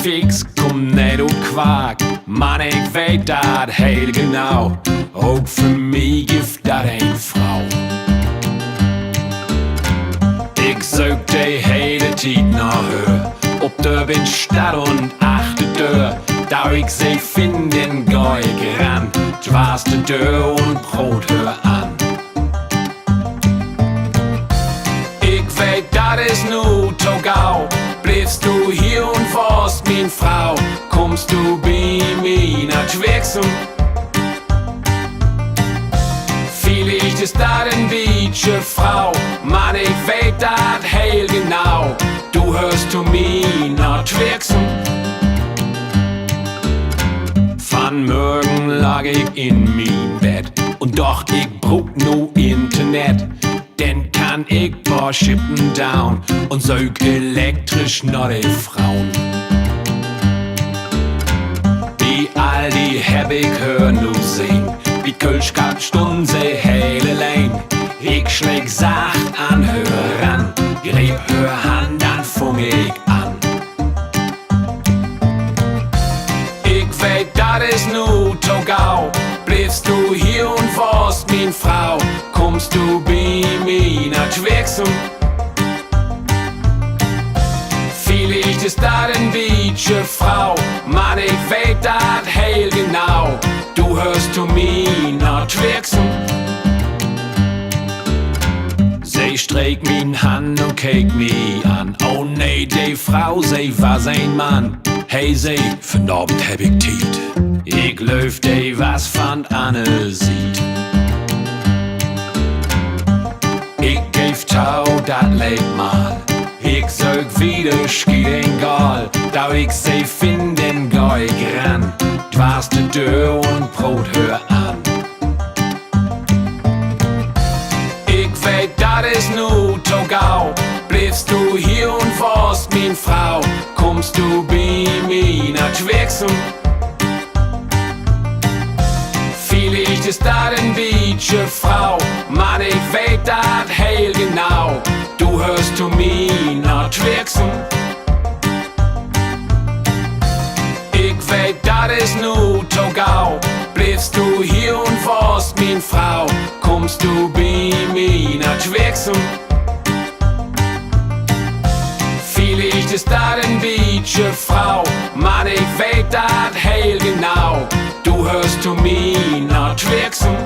fix, komm nicht und Quark. Mann, ich weet dat heel genau. Ook für mich gibt dat ein Frau. Ich such die hele Tijd nach her. Ob der bin Stadt und achte Tür. Da ich sie finden, geh ich ran. Schwarze Tür und Brot hör an. Ich weet, dat is nu Togau. Bleibst du hier und warst min Frau. Kommst du bei mir nach Schwexum? Vielleicht ist dat ein Wietsche Frau. Mann, ich weet dat heel genau. Du hörst zu mir nach Schwexum. Van morgen lag ich in mein Bett. Und doch ich brauch nu Internet. Denn kann ich paar Schippen down und sög elektrisch nach die Frauen. Wie all die hab ich hör nu sehen. Wie Kölsch gab Stunden se hele Lane. Ich schläg sacht an, hör ran. Greb hör Hand, dann fung ich an. Ich weet, dat is nu Togau. Bleibst du hier und warst min Frau. Kommst du bei mir nach Schwexum? Vielleicht ist dat ein Wietsche Frau. Mann, ich weet dat heel genau. Du hörst zu mir nach Schwexum. Sie streek min Hand und keek mich an. Oh nee, die Frau, sie war sein Mann. Hey, sie, vanavond heb ik Tiet. Ich löf die was von Anne sieht. Ich geef Tau, dat lebt mal. Ich sög wieder schieden Gal. Da ich sie finden, geh ich ran. Dwarste Tür und Brot hör an. Ich weet, dat is nu Togau. Bleibst du hier und warst min Frau. Kommst du bei mir nach Schwexum? Vielleicht ist dat ein Wietsche Frau. Mann, ich weet dat heel genau. Du hörst zu mir nach Schwexum. Ich weet, dat is nu Togau. Bleibst du hier und warst min Frau. Kommst du bei mir nach Schwexum? Vielleicht ist dat ein Wietsche Frau. Mann, ich weet dat heel genau. Du hörst zu mir nach Schwexum.